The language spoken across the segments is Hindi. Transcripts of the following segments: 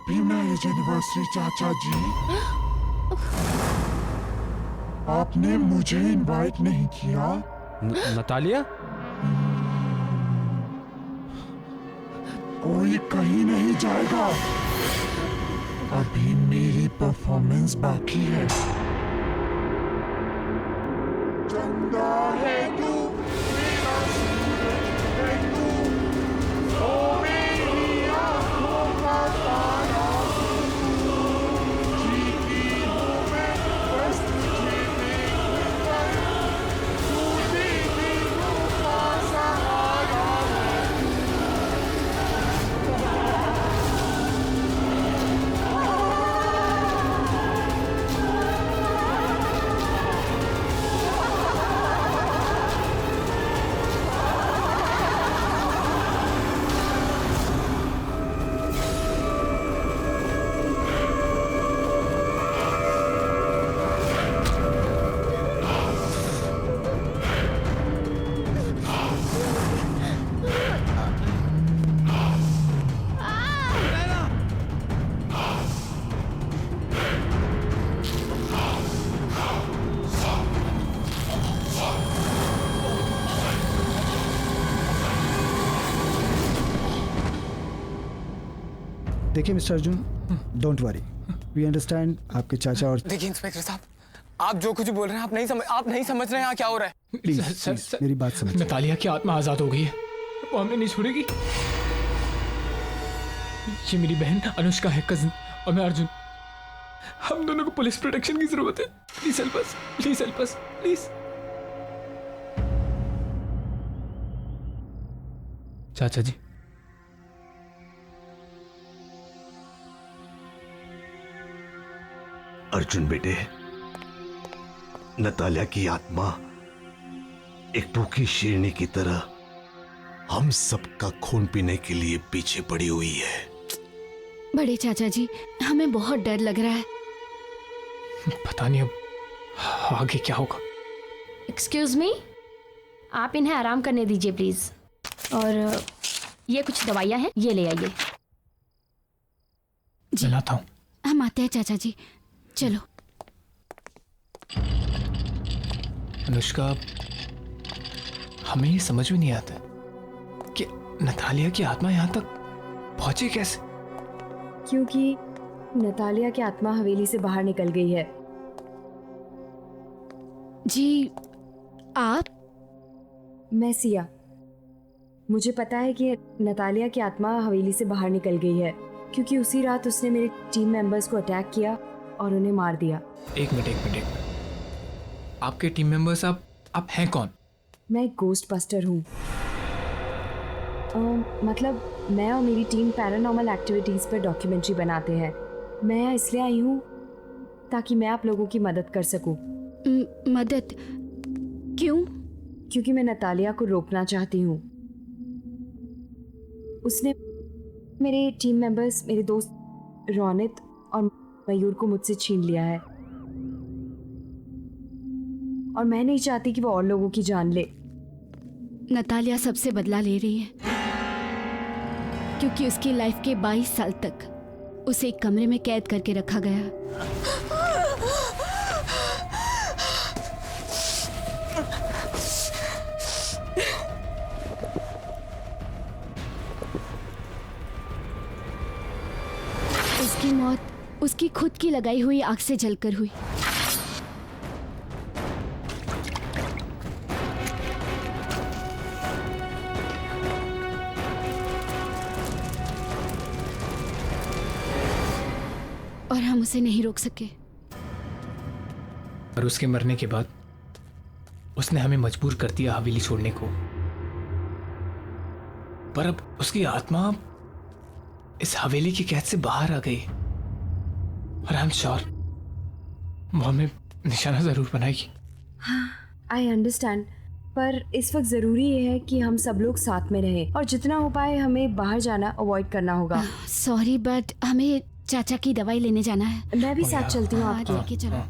हैप्पी मैरिज एनिवर्सरी चाचा जी। आपने मुझे इनवाइट नहीं किया। नतालिया, कोई कहीं नहीं जाएगा, अभी मेरी परफॉर्मेंस बाकी है। चंदा है तू, मेरा सूरज है तू, ओ मेरी आंखों का तारा तू, जीती हूँ मैं बस तुझे देखकर, तू जीती हूँ का सहारा है। देखिए mister Arjun, don't worry, we understand आपके चाचा और देखिए इंस्पेक्टर साहब, आप जो कुछ बोल रहे हैं आप नहीं समझ रहे हैं यहाँ क्या हो रहा है। प्लीज मेरी बात समझिए। नतालिया की आत्मा आजाद हो गई है, वो हमें नहीं छोड़ेगी। ये मेरी बहन अनुष्का है, कजिन, और मैं अर्जुन। हम दोनों को पुलिस प्रोटेक्शन की जरूरत है। Please help us, please help us, please. चाचा जी, अर्जुन बेटे, नतालिया की आत्मा एक भूखी शेरनी की तरह हम सबका खून पीने के लिए पीछे पड़ी हुई है। बड़े चाचा जी, हमें बहुत डर लग रहा है। पता नहीं अब आगे क्या होगा। एक्सक्यूज मी, आप इन्हें आराम करने दीजिए प्लीज। और ये कुछ दवाइयाँ हैं, ये ले आइए। जी लाता हूँ। हम आते हैं चाचा जी, चलो। अनुष्का, हमें ये समझ में नहीं आता कि नतालिया की आत्मा यहाँ तक पहुंची कैसे। क्योंकि नतालिया की आत्मा हवेली से बाहर निकल गई है। जी आप? मैं सिया। मुझे पता है कि नतालिया की आत्मा हवेली से बाहर निकल गई है क्योंकि उसी रात उसने मेरे टीम मेंबर्स को अटैक किया और उन्हें मार दिया। एक मिनट, आपके टीम मेंबर्स आप हैं कौन? मैं एक गोस्ट बस्टर हूँ। मतलब मैं और मेरी टीम पैरानॉर्मल एक्टिविटीज़ पर डॉक्यूमेंट्री बनाते हैं। मैं यहाँ इसलिए आई हूँ ताकि मैं आप लोगों की मदद कर सकूँ। मदद? क्यों? क्योंकि मैं नतालिया को रोकना चाहती हूँ। उसने मेरे टीम मेंबर्स, मेरे दोस्त रोनित और मयूर को मुझसे छीन लिया है और मैं नहीं चाहती कि वो और लोगों की जान ले। नतालिया सबसे बदला ले रही है क्योंकि उसकी लाइफ के 22 साल तक उसे एक कमरे में कैद करके रखा गया। उसकी मौत उसकी खुद की लगाई हुई आग से जलकर हुई। और हम उसे नहीं रोक सके। और उसके मरने के बाद उसने हमें मजबूर कर दिया हवेली छोड़ने को। पर अब उसकी आत्मा इस हवेली की कैद से बाहर आ गई और आई एम श्योर वो हमें निशाना जरूर बनाएगी। आई अंडरस्टैंड, पर इस वक्त ज़रूरी ये है कि हम सब लोग साथ में रहें और जितना हो पाए हमें बाहर जाना अवॉइड करना होगा। सॉरी बट हमें चाचा की दवाई लेने जाना है। मैं भी साथ चलती हूँ आपके। लेके चलो।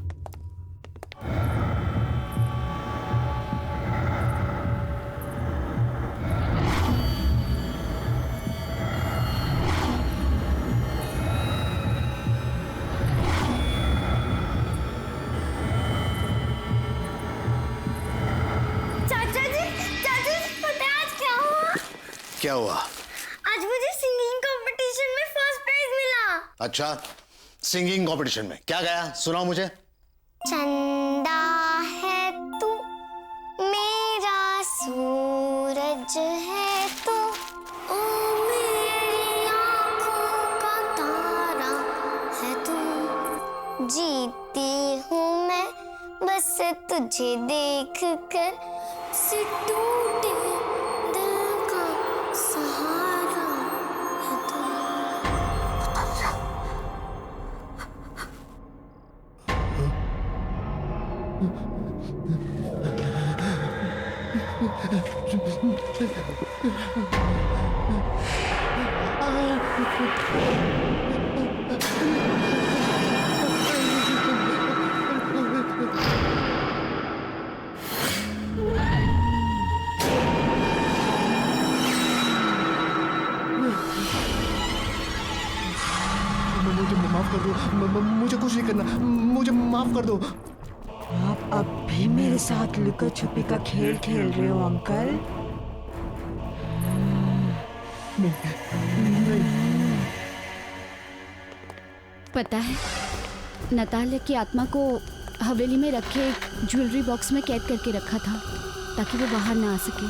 क्या हुआ? आज मुझे सिंगिंग कंपटीशन में फर्स्ट प्राइज मिला। अच्छा, सिंगिंग कंपटीशन में क्या गाया? सुनाओ मुझे। चंदा है तू, मेरा सूरज है तू, ओ मेरी आँखों का तारा है तू। जीती हूँ मैं बस तुझे देख कर, से टूटे दिल का सहारा है तू। मुझे माफ कर दो, मुझे कुछ नहीं करना, मुझे माफ कर दो। आप अब भी मेरे साथ लुका छुपी का खेल खेल रहे हो अंकल? पता है, नतालिया की आत्मा को हवेली में रखे ज्वेलरी बॉक्स में कैद करके रखा था ताकि वो बाहर ना आ सके।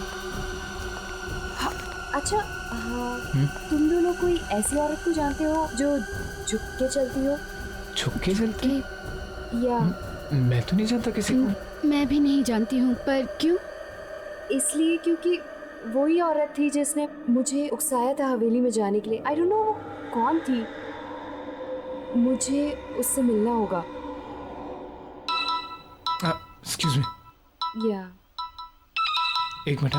अच्छा, तुम दोनों कोई ऐसी औरत को जानते हो जो झुक के चलती हो? झुक के चलती? या मैं तो नहीं जानता किसी को। मैं भी नहीं जानती हूँ, पर क्यों? इसलिए क्योंकि वही औरत थी जिसने मुझे उकसाया था हवेली में जाने के लिए। आई डोंट नो वो कौन थी। मुझे उससे मिलना होगा। Excuse me. या एक मिनट।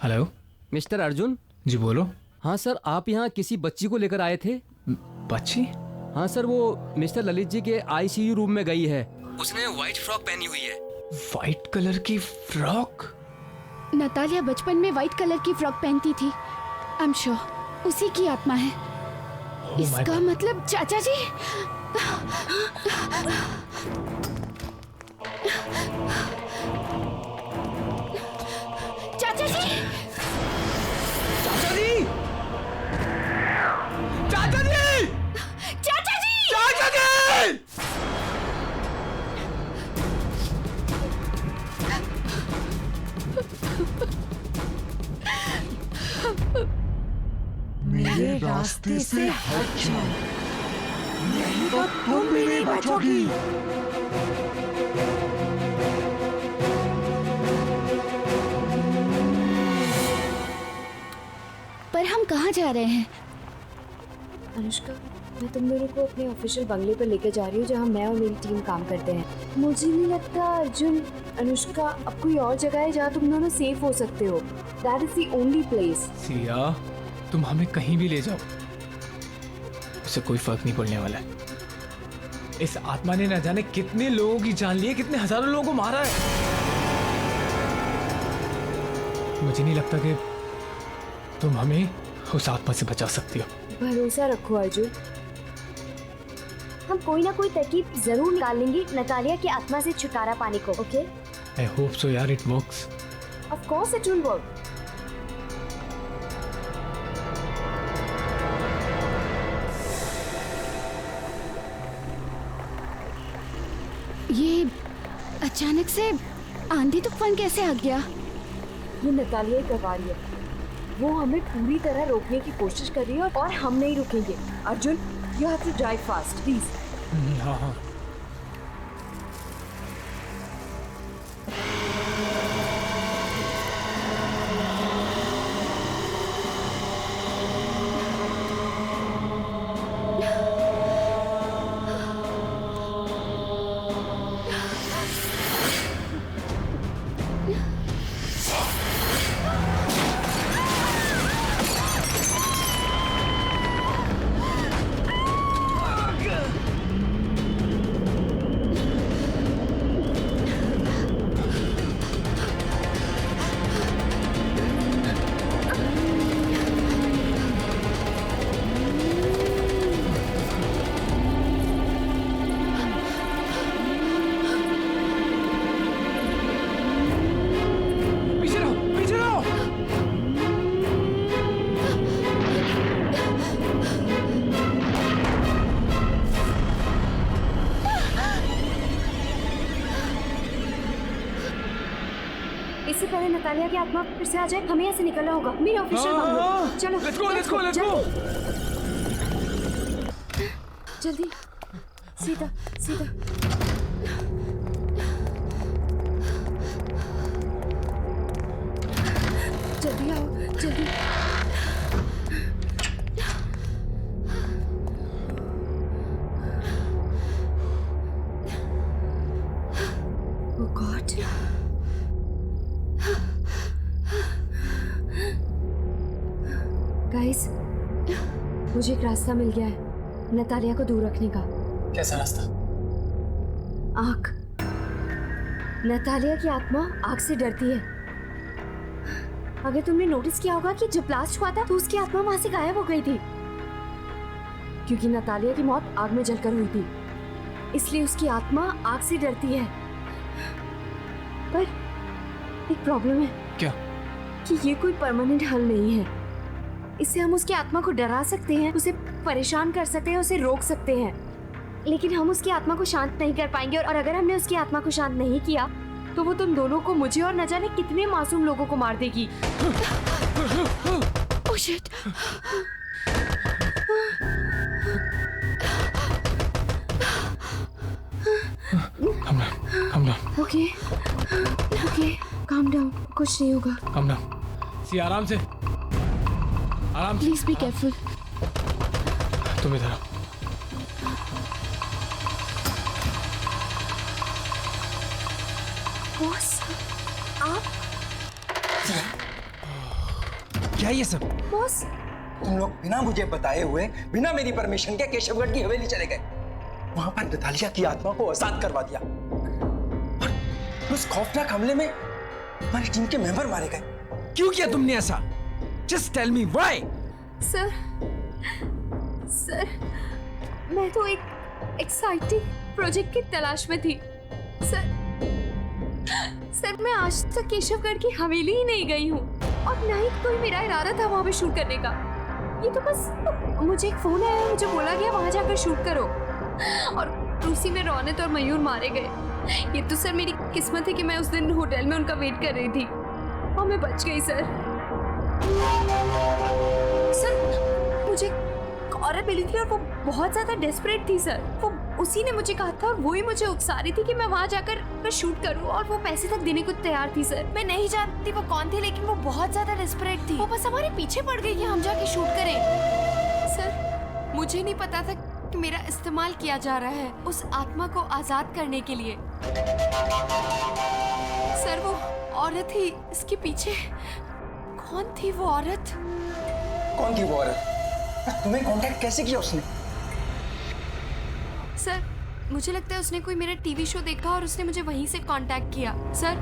Hello mister Arjun. जी बोलो। हाँ सर, आप यहाँ किसी बच्ची को लेकर आए थे? बच्ची? हाँ सर, वो मिस्टर ललित जी के आईसीयू रूम में गई है। उसने व्हाइट फ्रॉक पहनी हुई है। व्हाइट कलर की फ्रॉक? नतालिया बचपन में व्हाइट कलर की फ्रॉक पहनती थी। आई एम श्योर उसी की आत्मा है। इसका मतलब चाचा जी। चाचा जी! चाचा जी! चाचा जी! चाचा जी! चाचा जी! मेरे रास्ते से हट जाओ, नहीं तो तुम भी नहीं बचोगी। पर हम कहाँ जा रहे हैं? अनुष्का, मैं तुम दोनों को अपने ऑफिशियल बंगले पर लेकर जा रही हूँ जहाँ मैं और मेरी टीम काम करते हैं। मुझे नहीं लगता अर्जुन, अनुष्का, अब कोई और जगह है जहाँ तुम दोनों सेफ हो सकते हो। That is the only place. Siya, तुम हमें कहीं भी ले जाओ, उससे कोई फर्क नहीं पड़ने वाला है। इस आत्मा ने न जाने कितने लोगों की जान ली है, कितने हजारों लोगों को मारा है। मुझे नहीं लगता कि तुम हमें उस आत्मा से बचा सकती हो। भरोसा रखो अर्जुन, हम कोई ना कोई तरकीब जरूर निकाल लेंगे नतालिया की आत्मा से छुटकारा पाने को। ओके? I hope so यार, it works. Of course it will work. ये अचानक से आंधी तूफान कैसे आ गया? ये नतालिया ही करवा रही है। वो हमें पूरी तरह रोकने की कोशिश कर रही है और हम नहीं रुकेंगे। Arjun, you have to drive fast please. हाँ हाँ। पहले नतालिया की आत्मा फिर से आ जाए, हमें यहाँ से निकलना होगा। मेरे ऑफिशियल बंगलो। चलो let's go, let's go, let's go. जल्दी, सीधा सीधा। जल्दी आओ, जल्दी। Oh God. गाइस, मुझे एक रास्ता मिल गया है नतालिया को दूर रखने का। कैसा रास्ता? आग। नतालिया की आत्मा आग से डरती है। अगर तुमने नोटिस किया होगा कि जब ब्लास्ट हुआ था तो उसकी आत्मा वहां से गायब हो गई थी, क्योंकि नतालिया की मौत आग में जलकर हुई थी, इसलिए उसकी आत्मा आग से डरती है। पर एक प्रॉब्लम है। क्या? कि ये कोई परमानेंट हल नहीं है। इससे हम उसकी आत्मा को डरा सकते हैं, उसे परेशान कर सकते हैं, उसे रोक सकते हैं, लेकिन हम उसकी आत्मा को शांत नहीं कर पाएंगे। और अगर हमने उसकी आत्मा को शांत नहीं किया तो वो तुम दोनों को, मुझे और न जाने कितने मासूम लोगों को मार देगी। Oh shit. Calm down. Okay, calm down, कुछ नहीं होगा। Calm down. सी आराम से, आराम से। Please be careful. तुम इधर आओ। बॉस, आप? क्या ये सब? बॉस, तुम लोग बिना मुझे बताए हुए, बिना मेरी परमिशन के केशवगढ़ की हवेली चले गए। वहां पर नतालिया की आत्मा को आजाद करवा दिया और उस खौफनाक हमले में हमारी टीम के मेंबर मारे गए। क्यों किया तुमने ऐसा? Just tell me why? Sir, मैं तो एक एक्साइटिंग प्रोजेक्ट की तलाश में थी। सर, मैं आज तक केशवगढ़ की हवेली ही नहीं गई हूँ और ना ही कोई मेरा इरादा था वहाँ पे शूट करने का। ये तो बस मुझे एक फोन आया, मुझे बोला गया वहाँ जाकर शूट करो और उसी में रौनक और मयूर मारे गए। ये तो सर मेरी किस्मत है कि मैं उस दिन होटल में उनका वेट कर रही थी और मैं बच गई। सर, मुझे एक औरत मिली थी और वो बहुत ज्यादा डेस्परेट थी सर। वो उसी ने मुझे कहा था और वो ही मुझे उकसा रही थी कि मैं वहाँ जाकर शूट करूँ और वो पैसे तक देने को तैयार थी सर। मैं नहीं जानती वो कौन थी, लेकिन वो बहुत ज्यादा डेस्परेट थी। वो बस हमारे पीछे पड़ गई कि हम जाके शूट करें। सर, मुझे नहीं पता था कि मेरा इस्तेमाल किया जा रहा है उस आत्मा को आजाद करने के लिए। सर, वो औरत ही इसके पीछे। कौन थी वो औरत? कौन थी वो औरत? तुम्हें कांटेक्ट कैसे किया उसने? सर, मुझे लगता है उसने कोई मेरा टीवी शो देखा और उसने मुझे वहीं से कांटेक्ट किया। सर,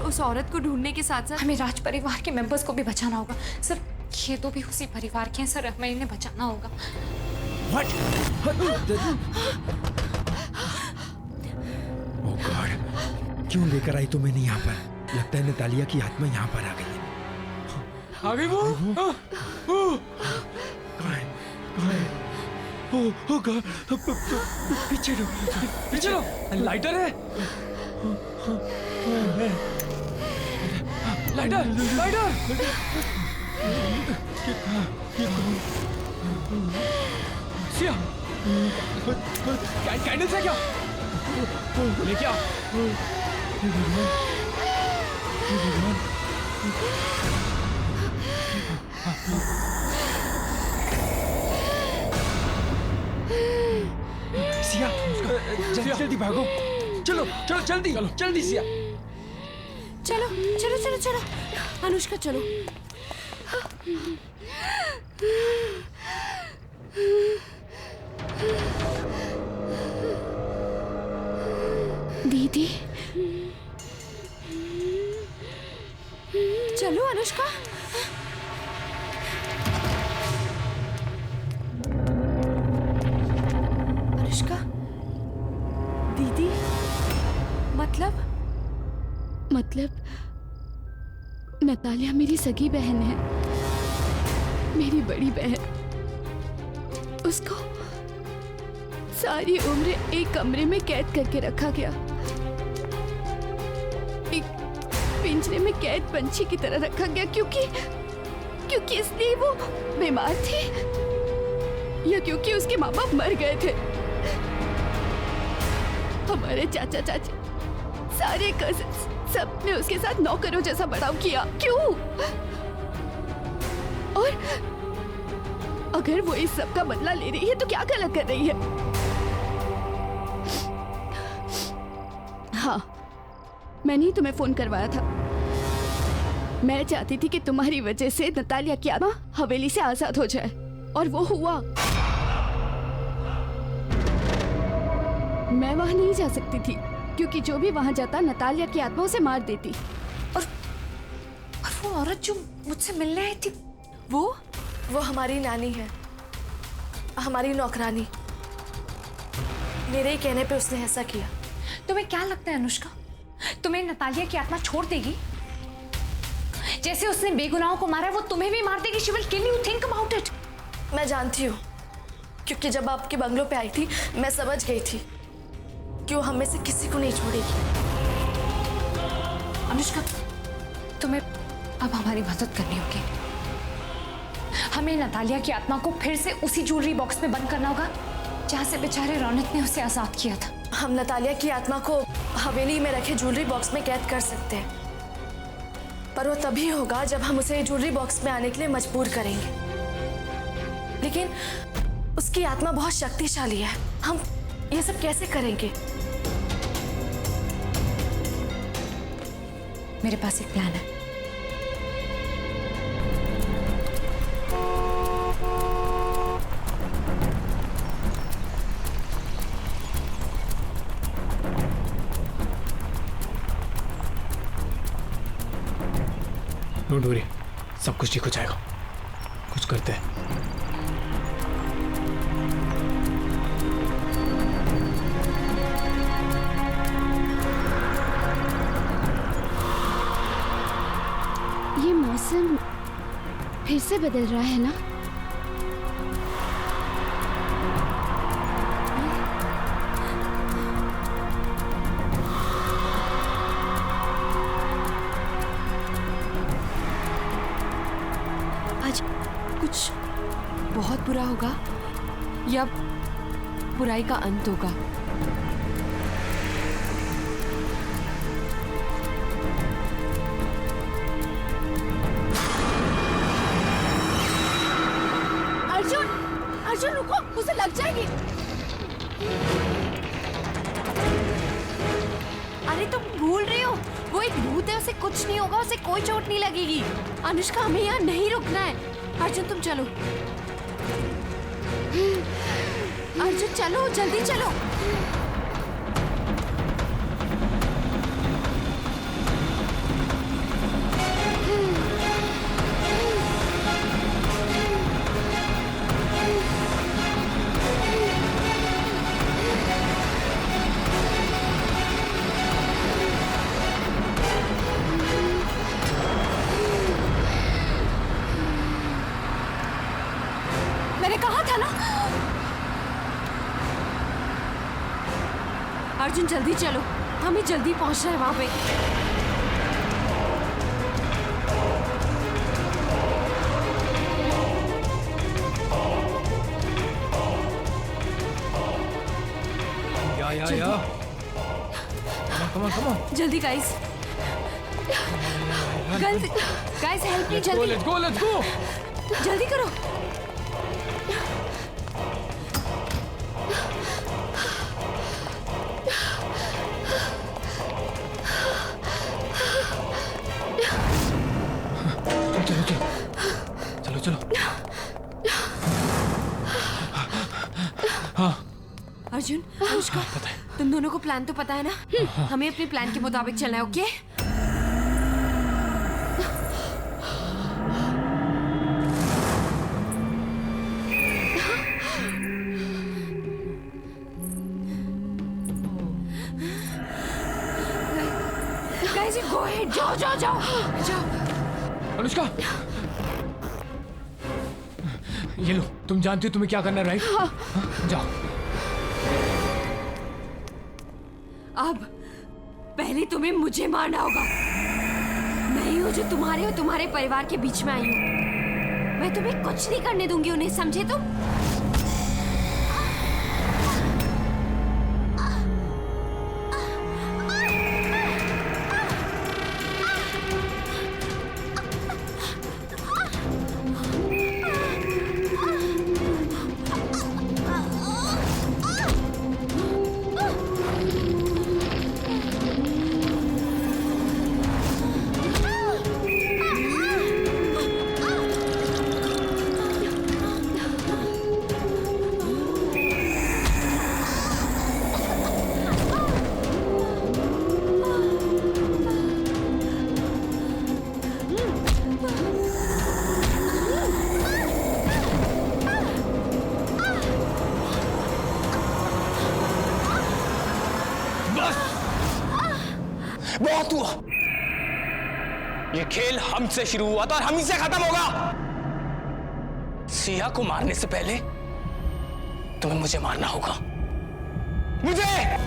उस औरत को ढूंढने के साथ साथ हमें राज परिवार के मेंबर्स को भी बचाना होगा। सर, ये तो भी उसी परिवार के हैं सर, हमें इन्हें बचाना होगा। What? Oh God! क्यों लेकर आई तुम इन्हें यहाँ पर? लगता है नतालिया की आत्मा यहाँ पर आ गई है। आ गई वो? Oh God! पीछे लो, पीछे लो। लाइटर है? लाइटर! सिया, कैंडल्स है क्या? लेके आ। सिया, जल्दी भागो। चलो जल्दी सिया। चलो अनुष्का, चलो। दीदी, चलो अनुष्का। अनुष्का, दीदी, मतलब नतालिया मेरी सगी बहन है, मेरी बड़ी बहन। उसको सारी उम्र एक कमरे में कैद करके रखा गया। पिंजरे में कैद पंछी की तरह रखा गया क्योंकि इसलिए वो बीमार थी या क्योंकि उसके माँ बाप मर गए थे। हमारे चाचा चाची सारे कजिन्स सबने उसके साथ नौकरों जैसा बर्ताव किया। क्यों? और अगर वो इस सब का बदला ले रही है तो क्या गलत कर रही है? हाँ, मैंने ही तुम्हें फोन करवाया था। मैं चाहती थी कि तुम्हारी वजह से नतालिया की आत्मा हवेली से आजाद हो जाए, और वो हुआ। मैं वहां नहीं जा सकती थी क्योंकि जो भी वहां जाता नतालिया की आत्मा उसे मार देती। और वो औरत जो मुझसे मिलने आई थी, वो हमारी नानी है, हमारी नौकरानी। मेरे ही कहने पे उसने ऐसा किया। तुम्हें क्या लगता है अनुष्का, तुम्हें नतालिया की आत्मा छोड़ देगी? जैसे उसने बेगुनाहों को मारा, वो तुम्हें भी मार देगी। She will kill you. Think about it. मैं जानती हूँ, क्योंकि जब आपके बंगलों पे आई थी मैं समझ गई थी कि वो हमें से किसी को नहीं छोड़ेगी। अनुष्का, तुम्हें अब हमारी मदद करनी होगी। हमें नतालिया की आत्मा को फिर से उसी ज्वेलरी बॉक्स में बंद करना होगा जहाँ से बेचारे रौनक ने उसे आजाद किया था। हम नतालिया की आत्मा को हवेली में रखे ज्वेलरी बॉक्स में कैद कर सकते हैं, पर वो तभी होगा जब हम उसे ज्वेलरी बॉक्स में आने के लिए मजबूर करेंगे। लेकिन उसकी आत्मा बहुत शक्तिशाली है, हम ये सब कैसे करेंगे? मेरे पास एक प्लान है। डोंट वरी, सब कुछ ठीक हो जाएगा। कुछ करते हैं। ये मौसम फिर से बदल रहा है ना? आज कुछ बहुत बुरा होगा या बुराई का अंत होगा? अर्जुन रुको, उसे लग जाएगी। अरे तुम भूल रही हो, वो एक भूत है, उसे कुछ नहीं होगा, उसे कोई चोट नहीं लगेगी। अनुष्का, हमें यहाँ नहीं रुकना है। अर्जुन तुम चलो। अर्जुन चलो, जल्दी चलो। मैंने कहा था ना। अर्जुन जल्दी चलो, हमें जल्दी पहुंचना है वहां पे। या come on जल्दी गाइस, हेल्प मी, जल्दी। let's go जल्दी करो। चलो। हाँ अर्जुन, अनुष्का, तुम दोनों को प्लान तो पता है ना? हमें अपने प्लान के मुताबिक चलना है, ओके? गाइस, गो अहेड, जाओ। अनुष्का, ये लो, तुम जानती हो तुम्हें क्या करना है, राइट? हाँ। जाओ। अब पहले तुम्हें मुझे मारना होगा। मुझे तुम्हारे और तुम्हारे परिवार के बीच में आई हूँ। मैं तुम्हें कुछ नहीं करने दूंगी उन्हें, समझे तुम? बहुत हुआ। ये खेल हमसे शुरू हुआ था और हम ही से खत्म होगा। सिया को मारने से पहले तुम्हें मुझे मारना होगा। मुझे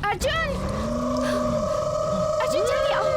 अर्जुन! अर्जुन जल्दी आओ!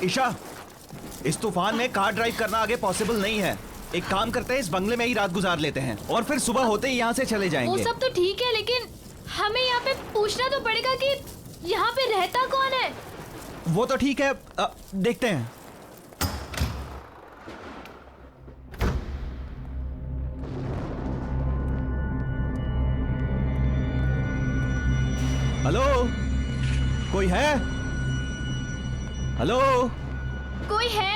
ईशा, इस तूफान में कार ड्राइव करना आगे पॉसिबल नहीं है। एक काम करते हैं, इस बंगले में ही रात गुजार लेते हैं और फिर सुबह होते ही यहाँ से चले जाएंगे। वो सब तो ठीक है, लेकिन हमें यहाँ पे पूछना तो पड़ेगा कि यहाँ पे रहता कौन है। वो तो ठीक है, देखते हैं। हेलो, कोई है? हेलो, कोई है?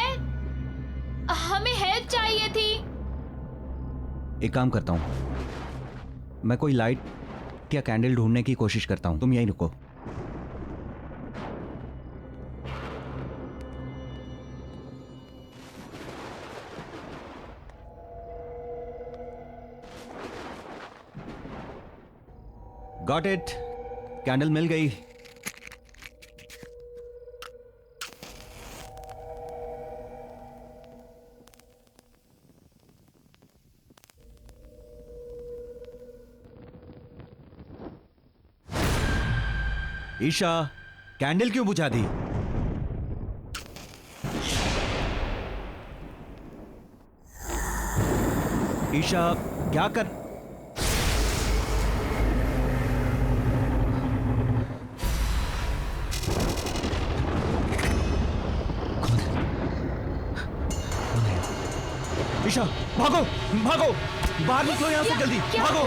हमें हेल्प चाहिए थी। एक काम करता हूँ, मैं कोई लाइट या कैंडल ढूंढने की कोशिश करता हूँ, तुम यहीं रुको। गॉट इट, कैंडल मिल गई। ईशा, कैंडल क्यों बुझा दी? ईशा क्या कर ईशा भागो भागो बाहर निकलो यहाँ से जल्दी भागो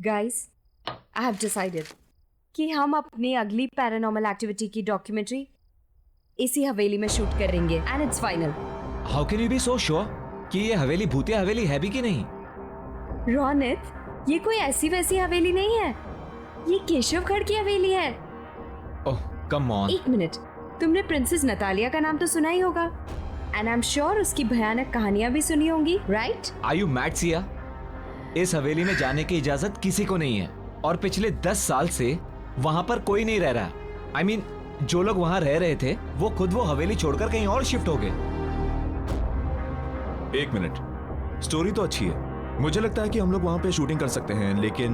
गाइस, आई हैव डिसाइडेड कि हम अपनी अगली पैरानॉर्मल एक्टिविटी की डॉक्यूमेंट्री इसी हवेली में शूट करेंगे and it's final. How can you be so sure कि ये हवेली भूतिया हवेली है भी कि नहीं? रोनित, ये कोई ऐसी वैसी हवेली नहीं है, ये केशवगढ़ की हवेली है। ओह कम ऑन। एक मिनट, तुमने प्रिंसेस नतालिया का नाम तो सुना ही होगा एंड आई एम श्योर उसकी भयानक कहानियां भी सुनी होंगी, right? Are you mad Siya? इस हवेली में जाने की इजाजत किसी को नहीं है और पिछले 10 साल से वहाँ पर कोई नहीं रह रहा। I mean, जो लोग वहाँ रह रहे थे वो खुद वो हवेली छोड़कर कहीं और शिफ्ट हो गए। एक मिनट, स्टोरी तो अच्छी है, मुझे लगता है कि हम लोग वहाँ पे शूटिंग कर सकते हैं, लेकिन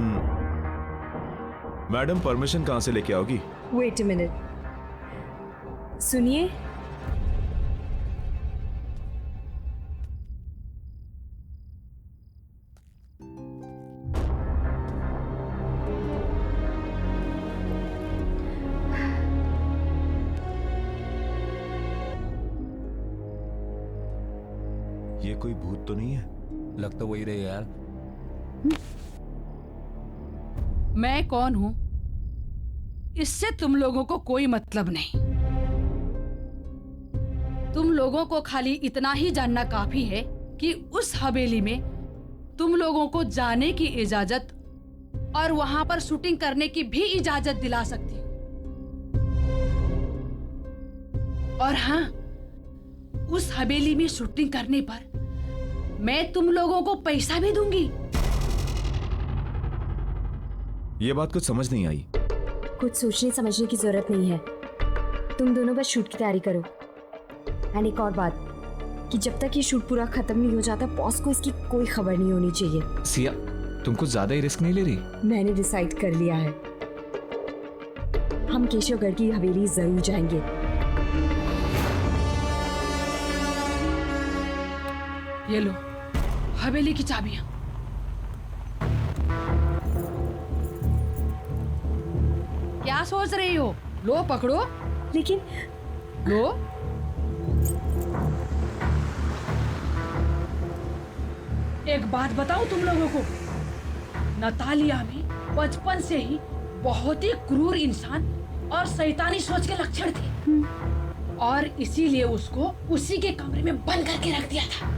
मैडम परमिशन कहाँ से लेके आओगी? वेट अ मिनट, सुनिए। ये कोई भूत तो नहीं है? लग तो वही रहे यार। मैं कौन हूं इससे तुम लोगों को कोई मतलब नहीं। तुम लोगों को खाली इतना ही जानना काफी है कि उस हवेली में तुम लोगों को जाने की इजाजत और वहां पर शूटिंग करने की भी इजाजत दिला सकती हूँ। और हाँ, उस हवेली में शूटिंग करने पर मैं तुम लोगों को पैसा भी दूंगी। ये बात कुछ समझ नहीं आई। कुछ सोचने समझने की जरूरत नहीं है, तुम दोनों बस शूट की तैयारी करो। एंड एक और बात कि जब तक ये शूट पूरा खत्म नहीं हो जाता, बॉस को इसकी कोई खबर नहीं होनी चाहिए। सिया, तुम कुछ ज्यादा ही रिस्क नहीं ले रही? मैंने डिसाइड कर लिया है, हम केशवगढ़ की हवेली जरूर जाएंगे। ये लो हवेली की चाबियां। क्या सोच रही हो? लो पकड़ो। लेकिन लो। एक बात बताऊं तुम लोगों को, नतालिया में बचपन से ही बहुत ही क्रूर इंसान और शैतानी सोच के लक्षण थे और इसीलिए उसको उसी के कमरे में बंद करके रख दिया था।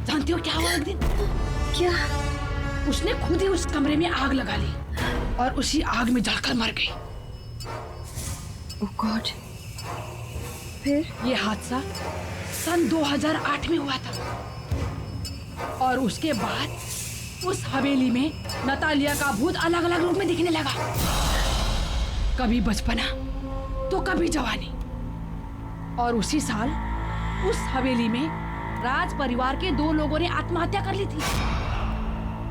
जानती हो क्या हुआ एक दिन? क्या? उसने खुद ही उस कमरे में आग लगा ली और उसी आग में जलकर मर गई। ओह गॉड। फिर? ये हादसा सन 2008 में हुआ था और उसके बाद उस हवेली में नतालिया का भूत अलग अलग रूप में दिखने लगा। कभी बचपना तो कभी जवानी। और उसी साल उस हवेली में राज परिवार के 2 लोगों ने आत्महत्या कर ली थी।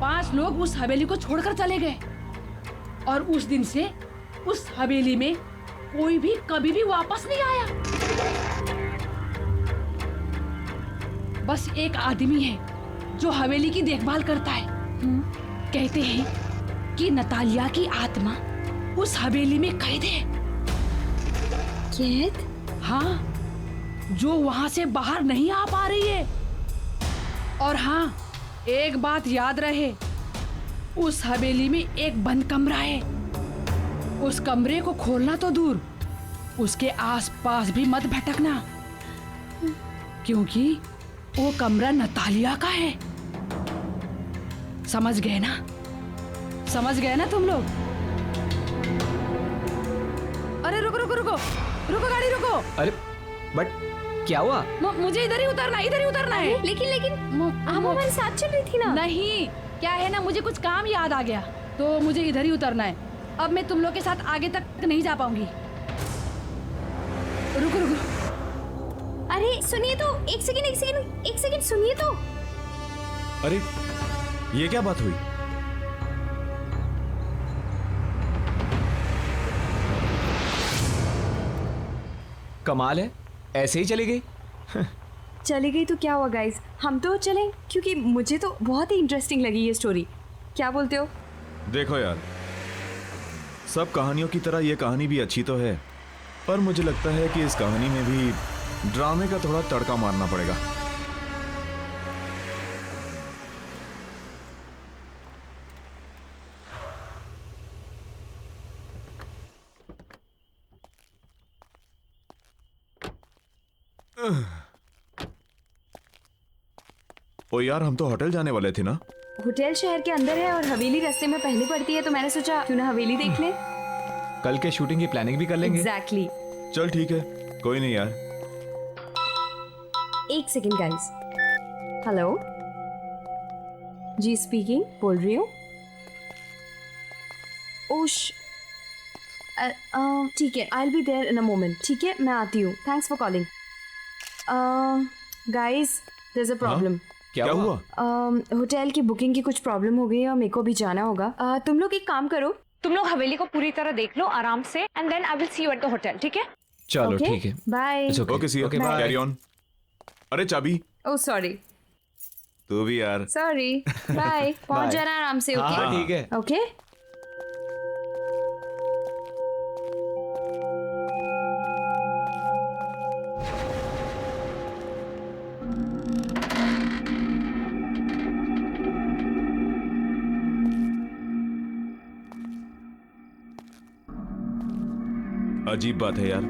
5 लोग उस हवेली को छोड़कर चले गए और उस दिन से उस हवेली में कोई भी कभी भी वापस नहीं आया। बस एक आदमी है जो हवेली की देखभाल करता है। कहते हैं कि नतालिया की आत्मा उस हवेली में कैद है। कैद? हाँ, जो वहां से बाहर नहीं आ पा रही है। और हाँ, एक बात याद रहे, उस हवेली में एक बंद कमरा है। उस कमरे को खोलना तो दूर, उसके आसपास भी मत भटकना, क्योंकि वो कमरा नतालिया का है। समझ गए ना? समझ गए ना तुम लोग? अरे रुको रुको रुको रुको, गाड़ी रुको। अरे बट क्या हुआ? मुझे इधर ही उतरना है। लेकिन आप हमारे साथ चल रही थी ना। नहीं, क्या है ना, मुझे कुछ काम याद आ गया तो मुझे इधर ही उतरना है। अब मैं तुम लोग के साथ आगे तक नहीं जा पाऊंगी। रुको रुको। अरे सुनिए तो, एक सेकंड सुनिए तो। अरे ये क्या बात हुई? कमाल है, ऐसे ही चली गई। चली गई तो क्या हुआ गाइस, हम तो चलें, क्योंकि मुझे तो बहुत ही इंटरेस्टिंग लगी ये स्टोरी। क्या बोलते हो? देखो यार, सब कहानियों की तरह ये कहानी भी अच्छी तो है, पर मुझे लगता है कि इस कहानी में भी ड्रामे का थोड़ा तड़का मारना पड़ेगा। ओ यार, हम तो होटल जाने वाले थे ना। होटल शहर के अंदर है और हवेली रास्ते में पहले पड़ती है, तो मैंने सोचा क्यों ना हवेली देख ले। कल के शूटिंग की प्लानिंग भी कर लेंगे। एग्जैक्टली। चल ठीक है, कोई नहीं यार। एक सेकंड गाइस। हेलो जी, स्पीकिंग, बोल रही हूँ। ओश, ठीक है, I will be there in a moment. ठीक है, मैं आती हूँ। Thanks for calling. Guys, there is a problem. क्या हुआ? होटल की बुकिंग की कुछ प्रॉब्लम हो गई है और मेरे को भी जाना होगा। तुम लोग एक काम करो, तुम लोग हवेली को पूरी तरह देख लो आराम से, and then I will see you at the hotel. ठीक है? चलो ठीक है, bye. Okay see, okay, carry on. अरे चाबी। Oh sorry. तू भी यार। Sorry, bye. पहुंच जाना आराम से। ओके हाँ, ठीक है। ओके। अजीब बात है यार,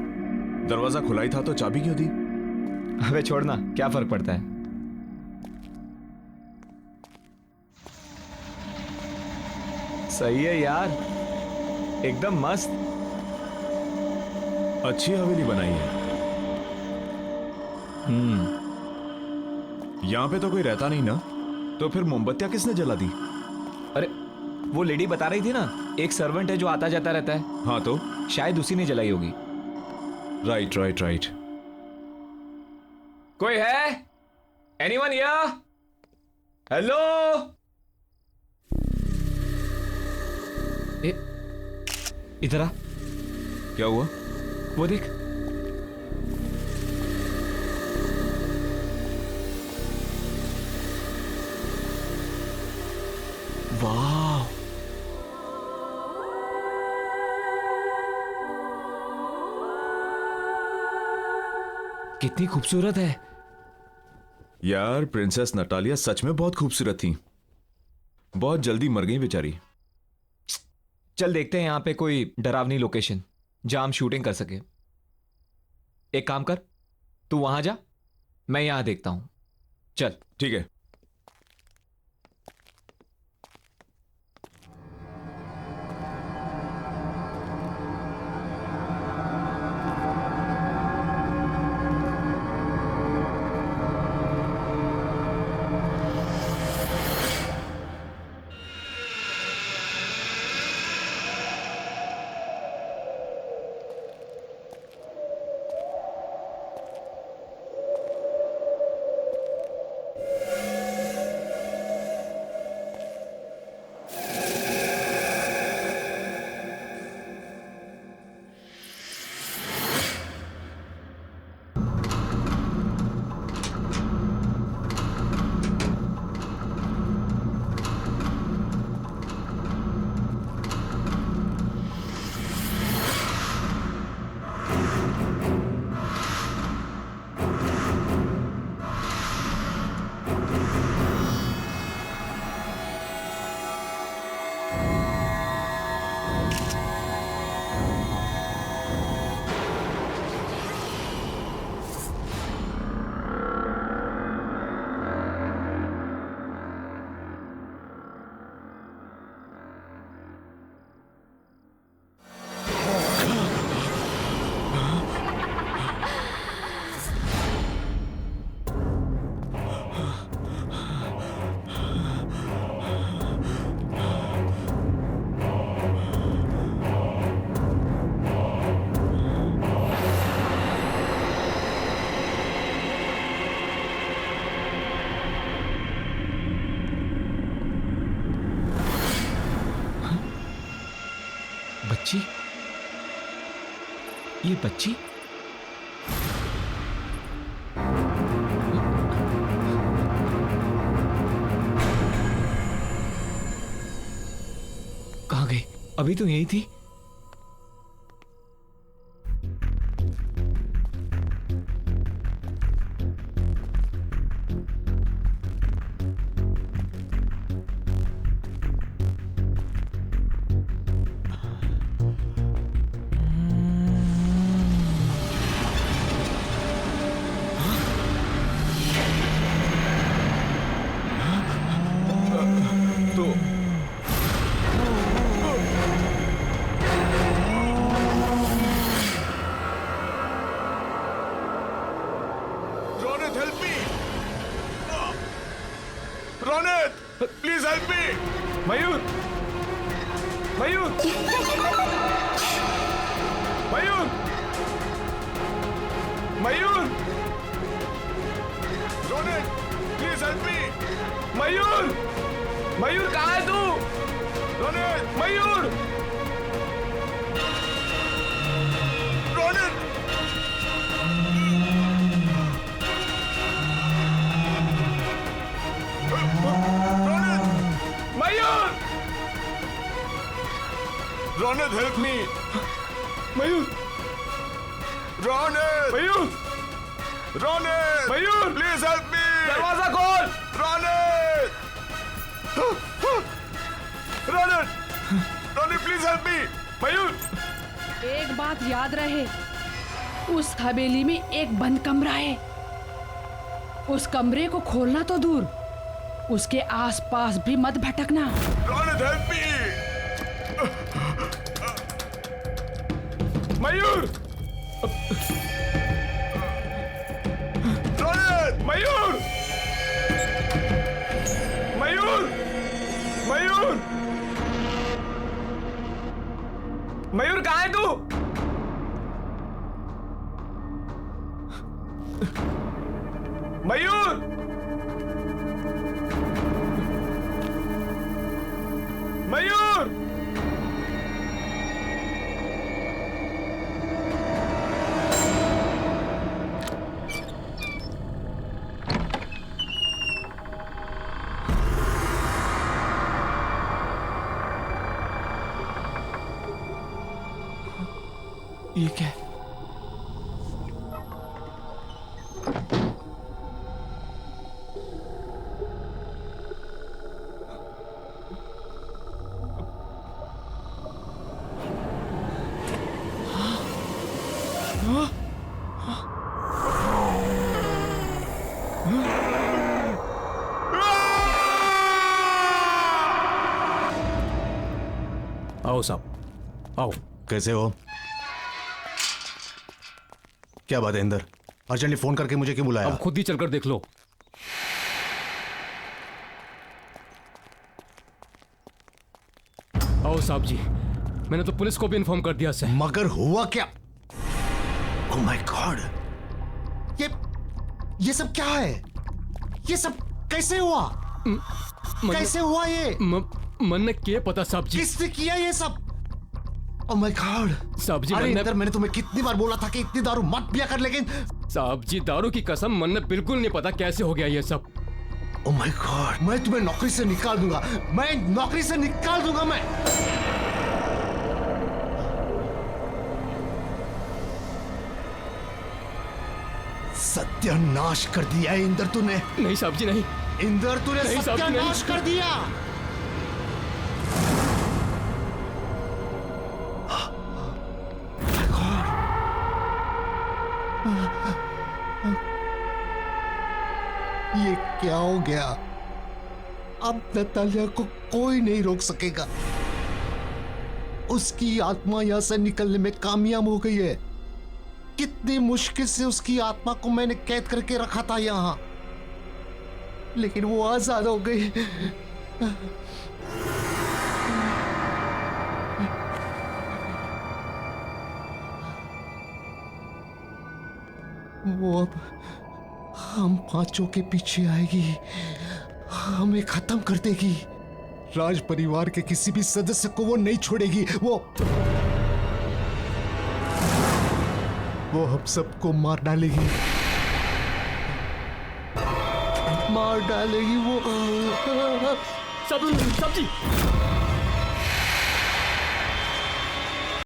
दरवाजा खुला ही था तो चाबी क्यों दी? अबे छोड़ना, क्या फर्क पड़ता है। सही है यार, एकदम मस्त। अच्छी हवेली बनाई है। यहाँ पे तो कोई रहता नहीं ना, तो फिर मोमबत्तियां किसने जला दी? अरे वो लेडी बता रही थी ना, एक सर्वेंट है जो आता जाता रहता है। हाँ तो शायद उसी ने जलाई होगी। Right right right. कोई है? Anyone here? हेलो? इधर आ। क्या हुआ? वो देख। वाह, कितनी खूबसूरत है यार। प्रिंसेस नटालिया सच में बहुत खूबसूरत थी। बहुत जल्दी मर गई बेचारी। चल देखते हैं यहाँ पे कोई डरावनी लोकेशन जहां हम शूटिंग कर सके। एक काम कर, तू वहां जा, मैं यहां देखता हूं। चल ठीक है। बच्ची, ये बच्ची कहाँ गई? अभी तो यही थी। Please help me. Mayur, Mayur, Mayur, Mayur, Ronit, please help me. Mayur, Mayur कहाँ है तू? रोनित, मयूर, Ronit, Ronit, help me! Mayur! Ronit! Mayur! Ronit! Mayur! Please help me! दरवाजा खोल! Ronit! Ronit! Ronit, please help me! Mayur! एक बात याद रहे, उस हवेली में एक बंद कमरा है। उस कमरे को खोलना तो दूर, उसके आसपास भी मत भटकना। Ronit, help me! मयूर! रोनित! मयूर! मयूर! मयूर! मयूर कहाँ है तू? मयूर! मयूर! ये क्या है? आओ साहब, आओ। कैसे हो? क्या बात है इंदर? अर्जेंटली फोन करके मुझे क्यों बुलाया? अब खुद ही चलकर देख लो। आओ साहब जी, मैंने तो पुलिस को भी इन्फॉर्म कर दिया सर। मगर हुआ क्या? ओह माय गॉड, ये सब क्या है? ये सब कैसे हुआ? कैसे हुआ ये? मन ने क्या पता साहब जी? किसने किया ये सब? ओह माय गॉड साहब जी, अरे इंदर, मैंने तुम्हें कितनी बार बोला था कि इतनी दारू मत पिया कर, लेकिन साहब जी दारू की कसम, मन ने बिल्कुल नहीं पता कैसे हो गया ये सब। ओह माय गॉड, मैं तुम्हें नौकरी से निकाल दूंगा, मैं नौकरी से निकाल दूंगा मैं। सत्यानाश कर दिया है इंदर तूने। नहीं साहब जी नहीं। इंदर तूने सत्यानाश कर दिया। ये क्या हो गया? अब नतालिया को कोई नहीं रोक सकेगा। उसकी आत्मा यहां से निकलने में कामयाब हो गई है। कितनी मुश्किल से उसकी आत्मा को मैंने कैद करके रखा था यहां, लेकिन वो आजाद हो गई। वो अब हम पांचों के पीछे आएगी, हमें खत्म कर देगी। राज परिवार के किसी भी सदस्य को वो नहीं छोड़ेगी। वो वो हम सबको मार डालेगी, मार डालेगी वो। सब्जी